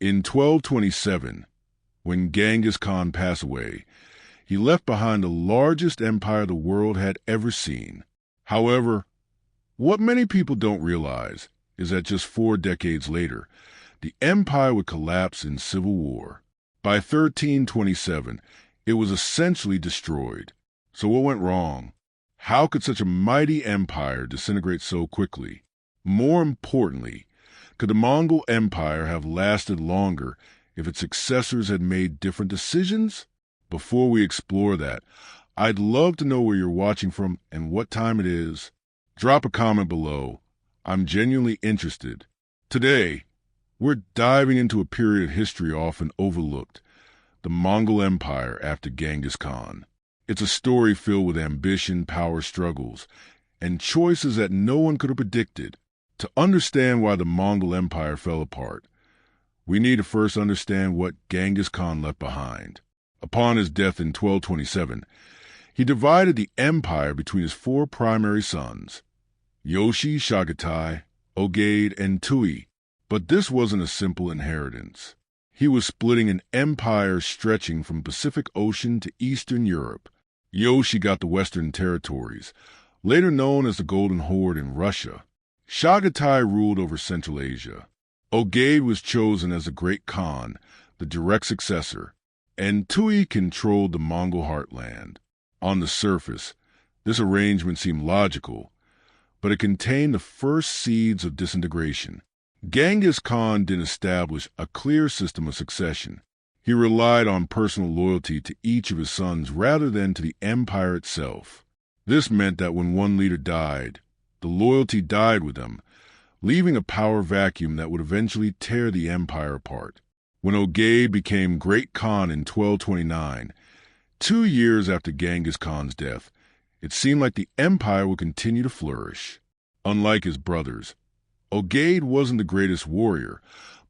In 1227, when Genghis Khan passed away, he left behind the largest empire the world had ever seen. However, what many people don't realize is that just 4 decades later, the empire would collapse in civil war. By 1327, it was essentially destroyed. So what went wrong? How could such a mighty empire disintegrate so quickly? More importantly, could the Mongol Empire have lasted longer if its successors had made different decisions? Before we explore that, I'd love to know where you're watching from and what time it is. Drop a comment below. I'm genuinely interested. Today, we're diving into a period of history often overlooked, the Mongol Empire after Genghis Khan. It's a story filled with ambition, power struggles, and choices that no one could have predicted. To understand why the Mongol Empire fell apart, we need to first understand what Genghis Khan left behind. Upon his death in 1227, he divided the empire between his 4 primary sons, Yoshi, Chagatai, Ogade, and Tui. But this wasn't a simple inheritance. He was splitting an empire stretching from Pacific Ocean to Eastern Europe. Yoshi got the Western territories, later known as the Golden Horde in Russia. Chagatai ruled over Central Asia. Ogade was chosen as the Great Khan, the direct successor, and Tui controlled the Mongol heartland. On the surface, this arrangement seemed logical, but it contained the first seeds of disintegration. Genghis Khan didn't establish a clear system of succession. He relied on personal loyalty to each of his sons rather than to the empire itself. This meant that when one leader died, the loyalty died with them, leaving a power vacuum that would eventually tear the empire apart. When Ogade became Great Khan in 1229, 2 years after Genghis Khan's death, it seemed like the empire would continue to flourish. Unlike his brothers, Ogade wasn't the greatest warrior,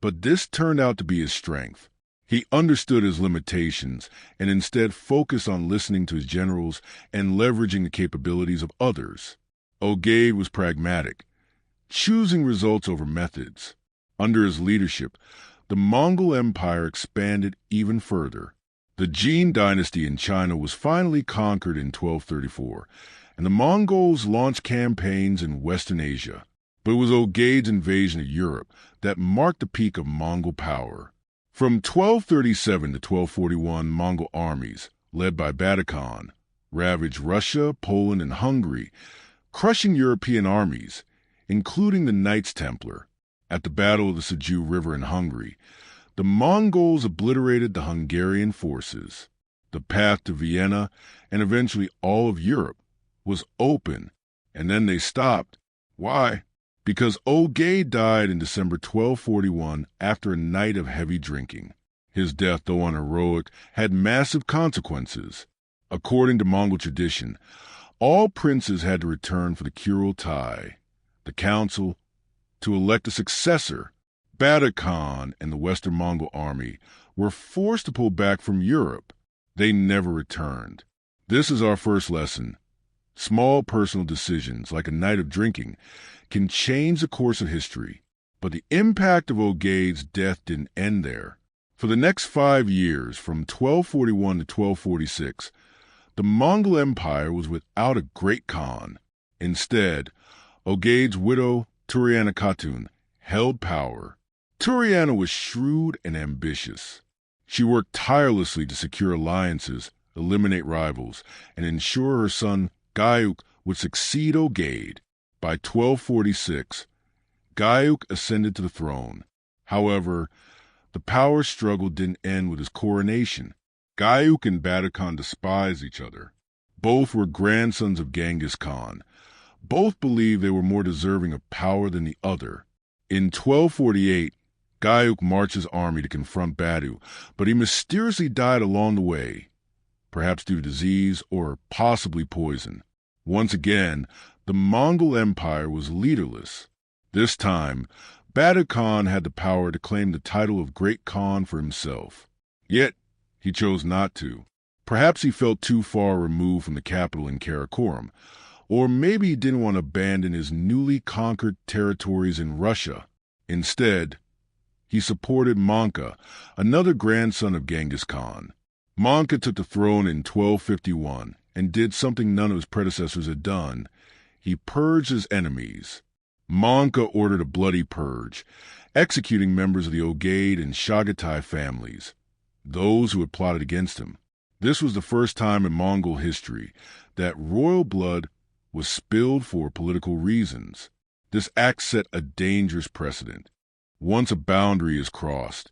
but this turned out to be his strength. He understood his limitations and instead focused on listening to his generals and leveraging the capabilities of others. Ogade was pragmatic, choosing results over methods. Under his leadership, the Mongol Empire expanded even further. The Jin dynasty in China was finally conquered in 1234, and the Mongols launched campaigns in Western Asia. But it was Ogade's invasion of Europe that marked the peak of Mongol power. From 1237 to 1241, Mongol armies, led by Genghis Khan, ravaged Russia, Poland, and Hungary, crushing European armies, including the Knights Templar. At the Battle of the Seju River in Hungary, the Mongols obliterated the Hungarian forces. The path to Vienna, and eventually all of Europe, was open, and then they stopped. Why? Because Ogade died in December 1241 after a night of heavy drinking. His death, though unheroic, had massive consequences. According to Mongol tradition, all princes had to return for the Kurultai, the council, to elect a successor. Genghis Khan and the Western Mongol army were forced to pull back from Europe. They never returned. This is our first lesson. Small personal decisions, like a night of drinking, can change the course of history. But the impact of Ogade's death didn't end there. For the next 5 years, from 1241 to 1246, the Mongol Empire was without a Great Khan. Instead, Ogade's widow, Turiana Khatun, held power. Turiana was shrewd and ambitious. She worked tirelessly to secure alliances, eliminate rivals, and ensure her son, Gayuk, would succeed Ogade. By 1246, Gayuk ascended to the throne. However, the power struggle didn't end with his coronation. Gayuk and Genghis Khan despised each other. Both were grandsons of Genghis Khan. Both believed they were more deserving of power than the other. In 1248, Gayuk marched his army to confront Badu, but he mysteriously died along the way, perhaps due to disease or possibly poison. Once again, the Mongol Empire was leaderless. This time, Genghis Khan had the power to claim the title of Great Khan for himself. Yet, he chose not to. Perhaps he felt too far removed from the capital in Karakoram, or maybe he didn't want to abandon his newly conquered territories in Russia. Instead, He supported Manka, another grandson of Genghis Khan. Manka took the throne in 1251 and did something none of his predecessors had done. He purged his enemies. Manka ordered a bloody purge, executing members of the Ogade and Chagatai families, those who had plotted against him. This was the first time in Mongol history that royal blood was spilled for political reasons. This act set a dangerous precedent. Once a boundary is crossed,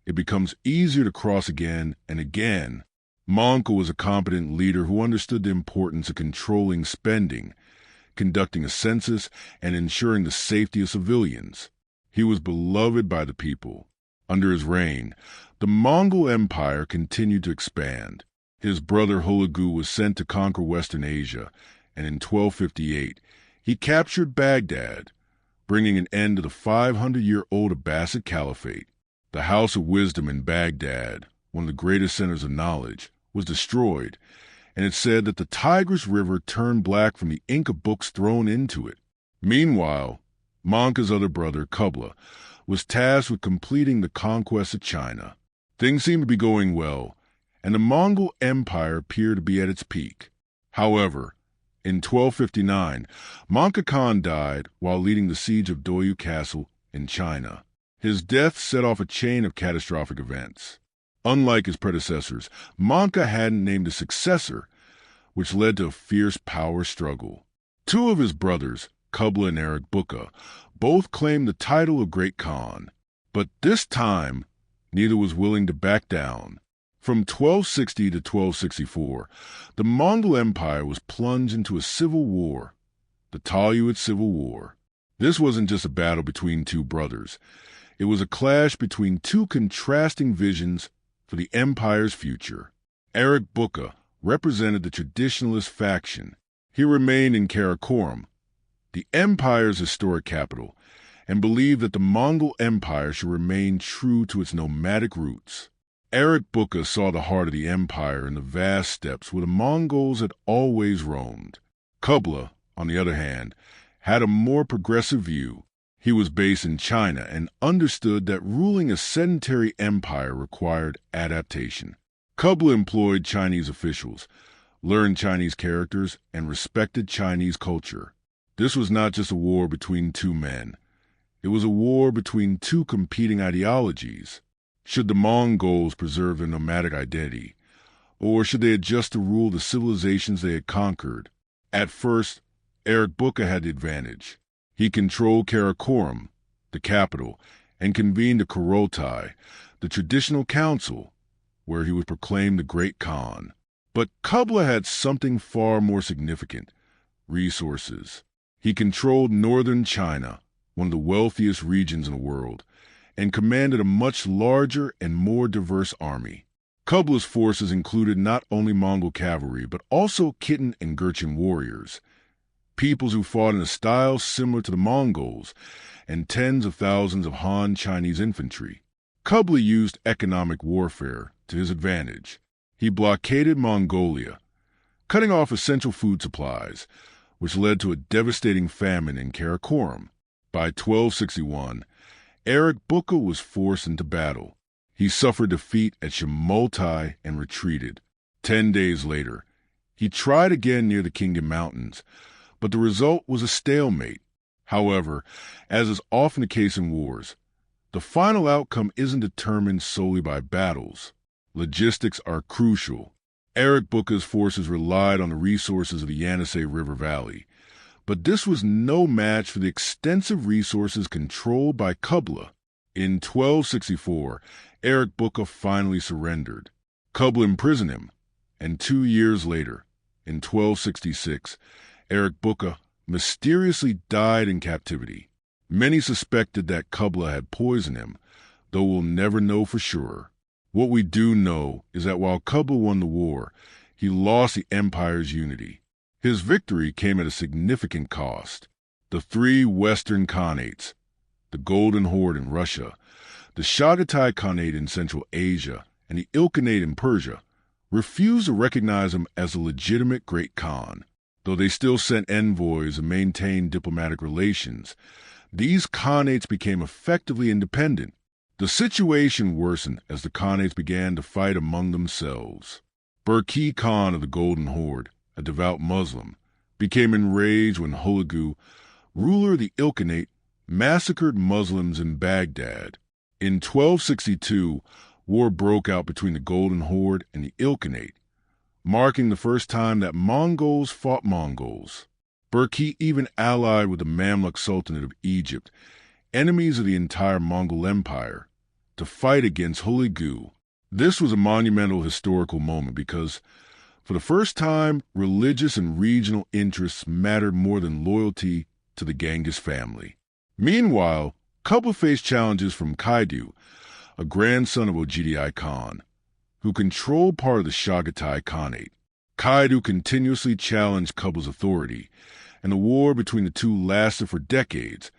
it becomes easier to cross again and again. Manka was a competent leader who understood the importance of controlling spending, conducting a census, and ensuring the safety of civilians. He was beloved by the people. Under his reign, the Mongol Empire continued to expand. His brother Hulagu was sent to conquer Western Asia, and in 1258, he captured Baghdad, bringing an end to the 500-year-old Abbasid Caliphate. The House of Wisdom in Baghdad, one of the greatest centers of knowledge, was destroyed, and it said that the Tigris River turned black from the ink of books thrown into it. Meanwhile, Manka's other brother, Kubla, was tasked with completing the conquest of China. Things seemed to be going well, and the Mongol Empire appeared to be at its peak. However, in 1259, Manka Khan died while leading the siege of Doyu Castle in China. His death set off a chain of catastrophic events. Unlike his predecessors, Manka hadn't named a successor, which led to a fierce power struggle. Two of his brothers, Kubla and Erik Bukka, both claimed the title of Great Khan, but this time neither was willing to back down. From 1260 to 1264, the Mongol Empire was plunged into a civil war, the Talyuid Civil War. This wasn't just a battle between two brothers. It was a clash between two contrasting visions for the empire's future. Erik Bukka represented the traditionalist faction. He remained in Karakorum, the empire's historic capital, and believed that the Mongol Empire should remain true to its nomadic roots. Erik Bukka saw the heart of the empire in the vast steppes where the Mongols had always roamed. Kubla, on the other hand, had a more progressive view. He was based in China and understood that ruling a sedentary empire required adaptation. Kubla employed Chinese officials, learned Chinese characters, and respected Chinese culture. This was not just a war between two men. It was a war between two competing ideologies. Should the Mongols preserve their nomadic identity, or should they adjust to rule the civilizations they had conquered? At first, Erik Bukka had the advantage. He controlled Karakorum, the capital, and convened a Kurotai, the traditional council, where he was proclaimed the Great Khan. But Kubla had something far more significant: resources. He controlled northern China, one of the wealthiest regions in the world, and commanded a much larger and more diverse army. Kubla's forces included not only Mongol cavalry, but also Khitan and Gurchin warriors, peoples who fought in a style similar to the Mongols, and tens of thousands of Han Chinese infantry. Kubla used economic warfare to his advantage. He blockaded Mongolia, cutting off essential food supplies, which led to a devastating famine in Karakorum. By 1261, Erik Bukka was forced into battle. He suffered defeat at Shimoltai and retreated. 10 days later, he tried again near the Khingan Mountains, but the result was a stalemate. However, as is often the case in wars, the final outcome isn't determined solely by battles. Logistics are crucial. Erik Bukka's forces relied on the resources of the Yenisei River Valley, but this was no match for the extensive resources controlled by Kubla. In 1264, Erik Bukka finally surrendered. Kubla imprisoned him, and 2 years later, in 1266, Erik Bukka mysteriously died in captivity. Many suspected that Kubla had poisoned him, though we'll never know for sure. What we do know is that while Kubla won the war, he lost the empire's unity. His victory came at a significant cost. The three Western khanates, the Golden Horde in Russia, the Chagatai Khanate in Central Asia, and the Ilkhanate in Persia, refused to recognize him as a legitimate Great Khan. Though they still sent envoys and maintained diplomatic relations, these khanates became effectively independent. The situation worsened as the khanates began to fight among themselves. Genghis Khan of the Golden Horde, a devout Muslim, became enraged when Hulagu, ruler of the Ilkhanate, massacred Muslims in Baghdad. In 1262, war broke out between the Golden Horde and the Ilkhanate, marking the first time that Mongols fought Mongols. Genghis even allied with the Mamluk Sultanate of Egypt, enemies of the entire Mongol Empire, to fight against Hulagu. This was a monumental historical moment because, for the first time, religious and regional interests mattered more than loyalty to the Genghis family. Meanwhile, Kublai faced challenges from Kaidu, a grandson of Ogedei Khan, who controlled part of the Chagatai Khanate. Kaidu continuously challenged Kublai's authority, and the war between the two lasted for decades,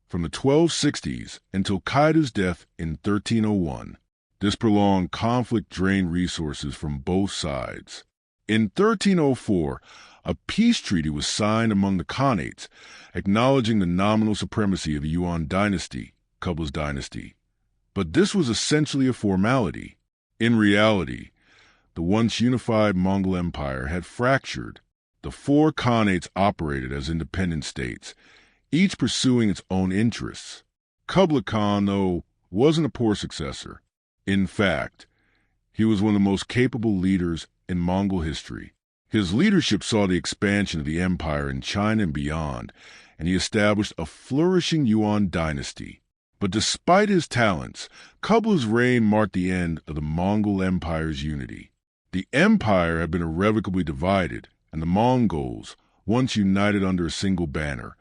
from the 1260s until Kaidu's death in 1301. This prolonged conflict drained resources from both sides. In 1304, a peace treaty was signed among the Khanates, acknowledging the nominal supremacy of the Yuan dynasty, Kublai's dynasty. But this was essentially a formality. In reality, the once unified Mongol Empire had fractured. The four Khanates operated as independent states, each pursuing its own interests. Kublai Khan, though, wasn't a poor successor. In fact, he was one of the most capable leaders in Mongol history. His leadership saw the expansion of the empire in China and beyond, and he established a flourishing Yuan dynasty. But despite his talents, Kublai's reign marked the end of the Mongol Empire's unity. The empire had been irrevocably divided, and the Mongols, once united under a single banner,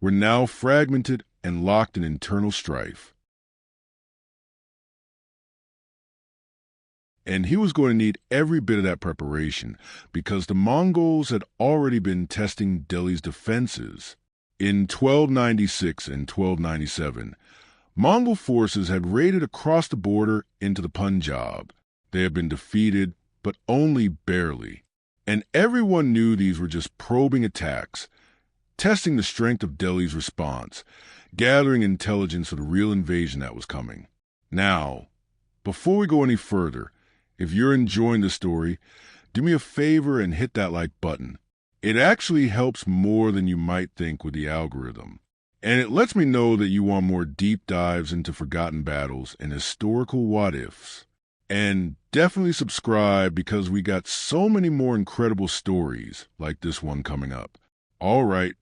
were now fragmented and locked in internal strife. And he was going to need every bit of that preparation because the Mongols had already been testing Delhi's defenses. In 1296 and 1297, Mongol forces had raided across the border into the Punjab. They had been defeated, but only barely. And everyone knew these were just probing attacks, testing the strength of Delhi's response, gathering intelligence for the real invasion that was coming. Now, before we go any further, if you're enjoying the story, do me a favor and hit that like button. It actually helps more than you might think with the algorithm. And it lets me know that you want more deep dives into forgotten battles and historical what-ifs. And definitely subscribe because we got so many more incredible stories like this one coming up. All right,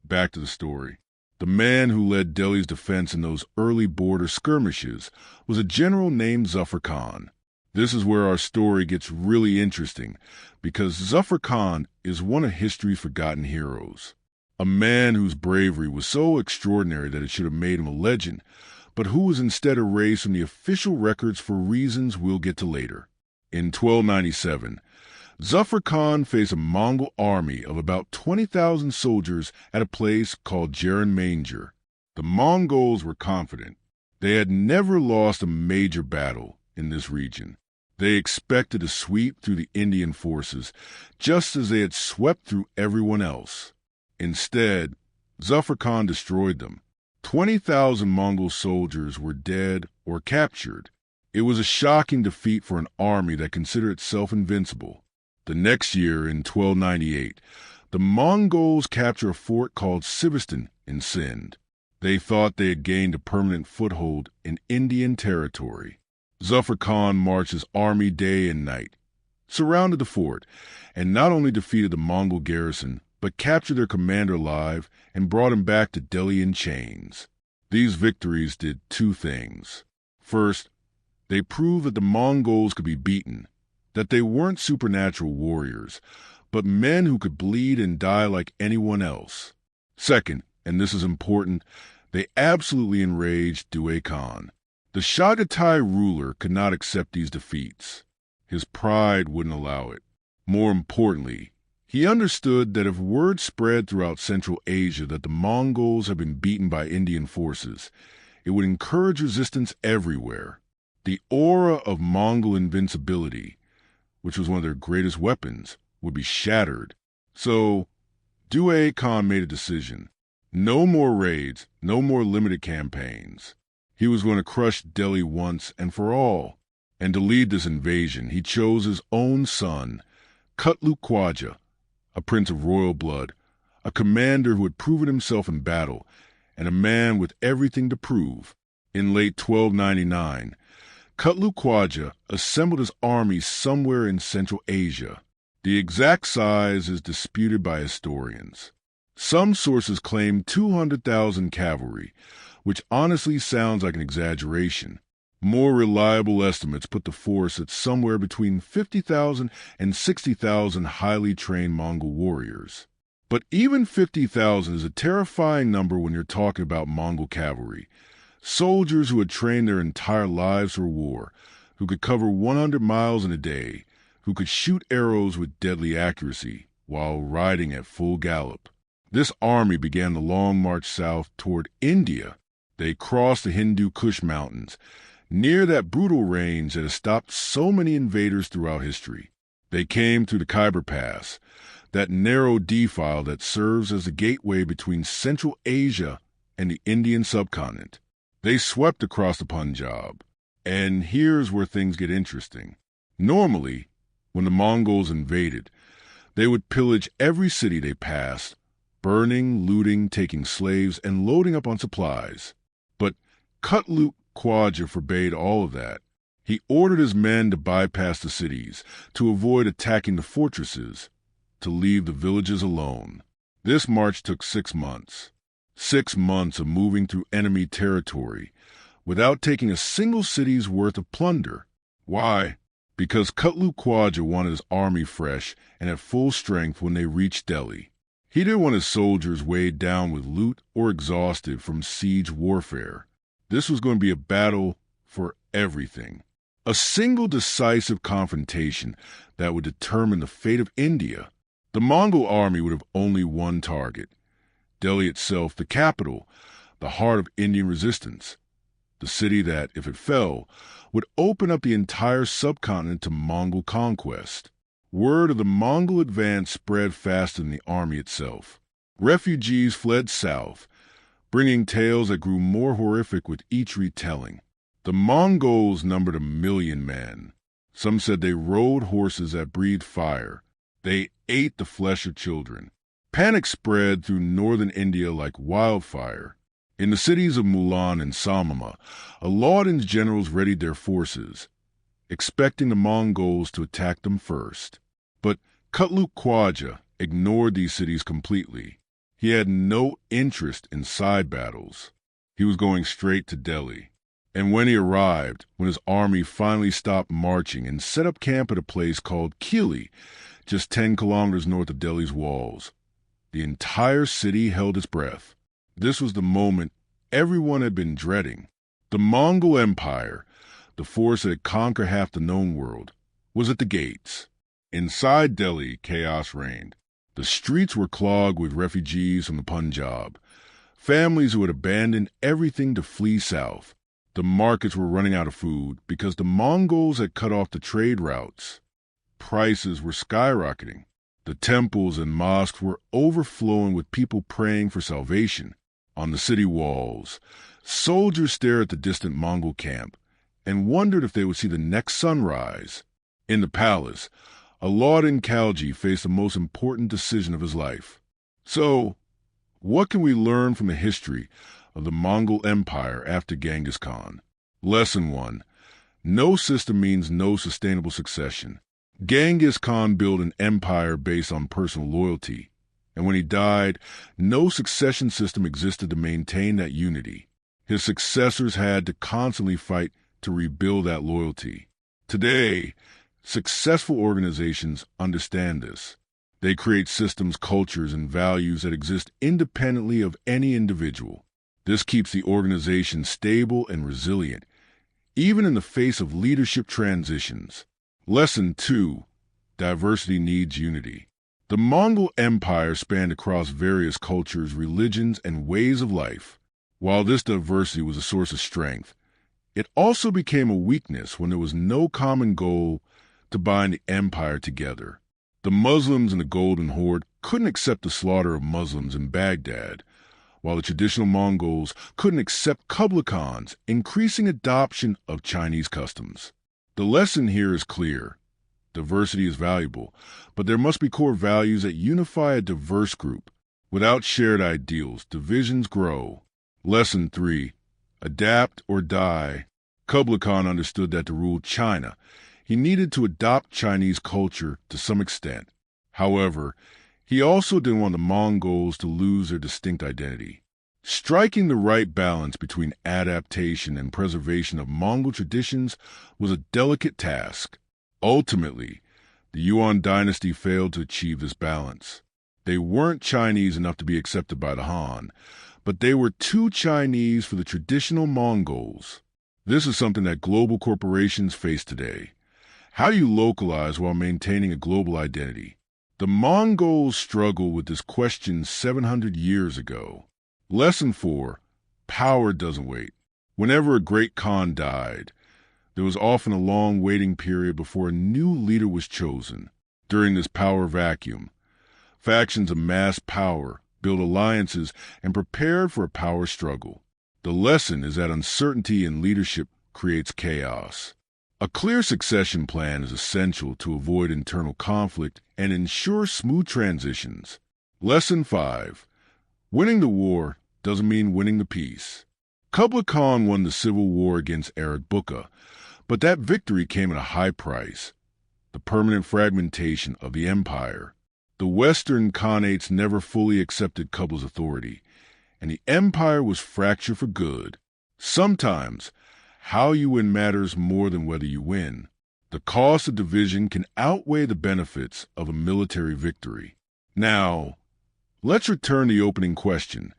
back to the story. The man who led Delhi's defense in those early border skirmishes was a general named Zafar Khan. This is where our story gets really interesting because Zafar Khan is one of history's forgotten heroes. A man whose bravery was so extraordinary that it should have made him a legend, but who was instead erased from the official records for reasons we'll get to later. In 1297, Zafar Khan faced a Mongol army of about 20,000 soldiers at a place called Jaran Manger. The Mongols were confident. They had never lost a major battle in this region. They expected to sweep through the Indian forces, just as they had swept through everyone else. Instead, Zafar Khan destroyed them. 20,000 Mongol soldiers were dead or captured. It was a shocking defeat for an army that considered itself invincible. The next year, in 1298, the Mongols captured a fort called Sivastan in Sind. They thought they had gained a permanent foothold in Indian territory. Zafar Khan marched his army day and night, surrounded the fort, and not only defeated the Mongol garrison, but captured their commander alive and brought him back to Delhi in chains. These victories did two things. First, they proved that the Mongols could be beaten, that they weren't supernatural warriors, but men who could bleed and die like anyone else. Second, and this is important, they absolutely enraged Genghis Khan. The Chagatai ruler could not accept these defeats. His pride wouldn't allow it. More importantly, he understood that if word spread throughout Central Asia that the Mongols had been beaten by Indian forces, it would encourage resistance everywhere. The aura of Mongol invincibility, which was one of their greatest weapons, would be shattered. So, Genghis Khan made a decision. No more raids, no more limited campaigns. He was going to crush Delhi once and for all. And to lead this invasion, he chose his own son, Kutluk Khwaja, a prince of royal blood, a commander who had proven himself in battle, and a man with everything to prove. In late 1299, Kutluk Khwaja assembled his army somewhere in Central Asia. The exact size is disputed by historians. Some sources claim 200,000 cavalry, which honestly sounds like an exaggeration. More reliable estimates put the force at somewhere between 50,000 and 60,000 highly trained Mongol warriors. But even 50,000 is a terrifying number when you're talking about Mongol cavalry. Soldiers who had trained their entire lives for war, who could cover 100 miles in a day, who could shoot arrows with deadly accuracy while riding at full gallop. This army began the long march south toward India. They crossed the Hindu Kush Mountains, near that brutal range that has stopped so many invaders throughout history. They came through the Khyber Pass, that narrow defile that serves as the gateway between Central Asia and the Indian subcontinent. They swept across the Punjab. And here's where things get interesting. Normally, when the Mongols invaded, they would pillage every city they passed, burning, looting, taking slaves, and loading up on supplies. But Kutluk Khwaja forbade all of that. He ordered his men to bypass the cities, to avoid attacking the fortresses, to leave the villages alone. This march took 6 months. 6 months of moving through enemy territory without taking a single city's worth of plunder. Why? Because Kutluk Khwaja wanted his army fresh and at full strength when they reached Delhi. He didn't want his soldiers weighed down with loot or exhausted from siege warfare. This was going to be a battle for everything. A single decisive confrontation that would determine the fate of India. The Mongol army would have only one target. Delhi itself, the capital, the heart of Indian resistance. The city that, if it fell, would open up the entire subcontinent to Mongol conquest. Word of the Mongol advance spread faster than the army itself. Refugees fled south, bringing tales that grew more horrific with each retelling. The Mongols numbered 1 million men. Some said they rode horses that breathed fire. They ate the flesh of children. Panic spread through northern India like wildfire. In the cities of Mulan and Samama, Aladdin's generals readied their forces, expecting the Mongols to attack them first. But Kutluk Khwaja ignored these cities completely. He had no interest in side battles. He was going straight to Delhi. And when he arrived, when his army finally stopped marching and set up camp at a place called Kili, just 10 kilometers north of Delhi's walls, the entire city held its breath. This was the moment everyone had been dreading. The Mongol Empire, the force that had conquered half the known world, was at the gates. Inside Delhi, chaos reigned. The streets were clogged with refugees from the Punjab, families who had abandoned everything to flee south. The markets were running out of food because the Mongols had cut off the trade routes. Prices were skyrocketing. The temples and mosques were overflowing with people praying for salvation. On the city walls, soldiers stared at the distant Mongol camp and wondered if they would see the next sunrise. In the palace, Aladdin Khalji faced the most important decision of his life. So, what can we learn from the history of the Mongol Empire after Genghis Khan? Lesson 1. No system means no sustainable succession. Genghis Khan built an empire based on personal loyalty, and when he died, no succession system existed to maintain that unity. His successors had to constantly fight to rebuild that loyalty. Today, successful organizations understand this. They create systems, cultures, and values that exist independently of any individual. This keeps the organization stable and resilient, even in the face of leadership transitions. Lesson 2. Diversity needs unity. The Mongol Empire spanned across various cultures, religions, and ways of life. While this diversity was a source of strength, it also became a weakness when there was no common goal to bind the empire together. The Muslims in the Golden Horde couldn't accept the slaughter of Muslims in Baghdad, while the traditional Mongols couldn't accept Kublai Khan's increasing adoption of Chinese customs. The lesson here is clear. Diversity is valuable, but there must be core values that unify a diverse group. Without shared ideals, divisions grow. Lesson 3. Adapt or die. Kublai Khan understood that to rule China, he needed to adopt Chinese culture to some extent. However, he also didn't want the Mongols to lose their distinct identity. Striking the right balance between adaptation and preservation of Mongol traditions was a delicate task. Ultimately, the Yuan dynasty failed to achieve this balance. They weren't Chinese enough to be accepted by the Han, but they were too Chinese for the traditional Mongols. This is something that global corporations face today. How do you localize while maintaining a global identity? The Mongols struggled with this question 700 years ago. Lesson 4. Power doesn't wait. Whenever a great Khan died, there was often a long waiting period before a new leader was chosen. During this power vacuum, factions amassed power, built alliances, and prepared for a power struggle. The lesson is that uncertainty in leadership creates chaos. A clear succession plan is essential to avoid internal conflict and ensure smooth transitions. Lesson 5. Winning the war doesn't mean winning the peace. Kublai Khan won the civil war against Arad-Buka, but that victory came at a high price: the permanent fragmentation of the empire. The Western khanates never fully accepted Kublai's authority, and the empire was fractured for good. Sometimes, how you win matters more than whether you win. The cost of division can outweigh the benefits of a military victory. Now, let's return to the opening question.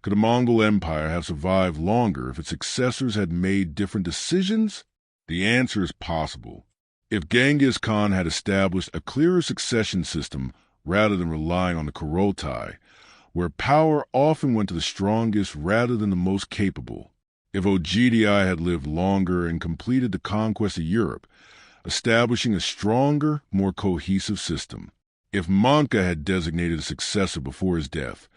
Could the Mongol Empire have survived longer if its successors had made different decisions? The answer is possible. If Genghis Khan had established a clearer succession system rather than relying on the Kurotai, where power often went to the strongest rather than the most capable. If Ogdi had lived longer and completed the conquest of Europe, establishing a stronger, more cohesive system. If Manka had designated a successor before his death,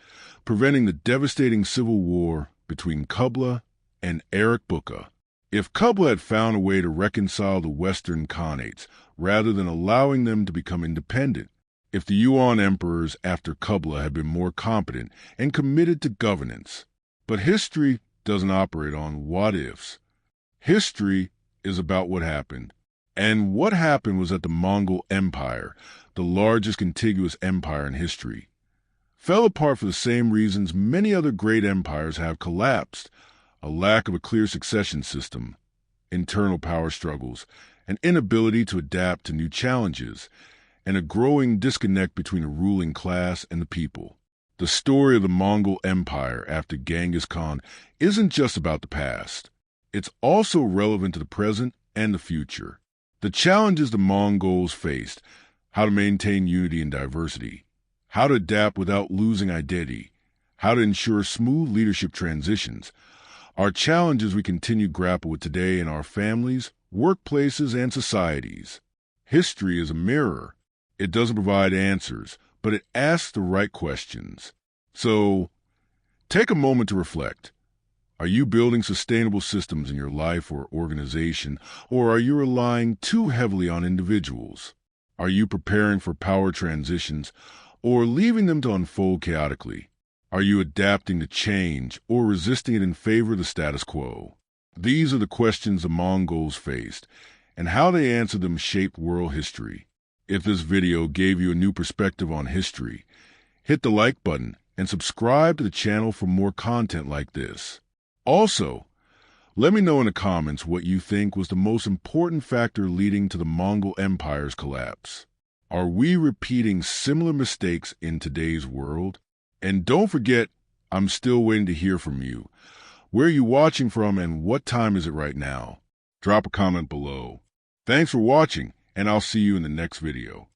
preventing the devastating civil war between Kublai and Arad-Buka. If Kublai had found a way to reconcile the Western khanates rather than allowing them to become independent. If the Yuan emperors after Kublai had been more competent and committed to governance. But history doesn't operate on what-ifs. History is about what happened. And what happened was that the Mongol Empire, the largest contiguous empire in history, fell apart for the same reasons many other great empires have collapsed: a lack of a clear succession system, internal power struggles, an inability to adapt to new challenges, and a growing disconnect between the ruling class and the people. The story of the Mongol Empire after Genghis Khan isn't just about the past. It's also relevant to the present and the future. The challenges the Mongols faced, how to maintain unity and diversity, how to adapt without losing identity, how to ensure smooth leadership transitions, are challenges we continue to grapple with today in our families, workplaces, and societies. History is a mirror. It doesn't provide answers, but it asks the right questions. So, take a moment to reflect. Are you building sustainable systems in your life or organization, or are you relying too heavily on individuals? Are you preparing for power transitions, or leaving them to unfold chaotically? Are you adapting to change, or resisting it in favor of the status quo? These are the questions the Mongols faced, and how they answered them shaped world history. If this video gave you a new perspective on history, hit the like button and subscribe to the channel for more content like this. Also, let me know in the comments what you think was the most important factor leading to the Mongol Empire's collapse. Are we repeating similar mistakes in today's world? And don't forget, I'm still waiting to hear from you. Where are you watching from and what time is it right now? Drop a comment below. Thanks for watching, and I'll see you in the next video.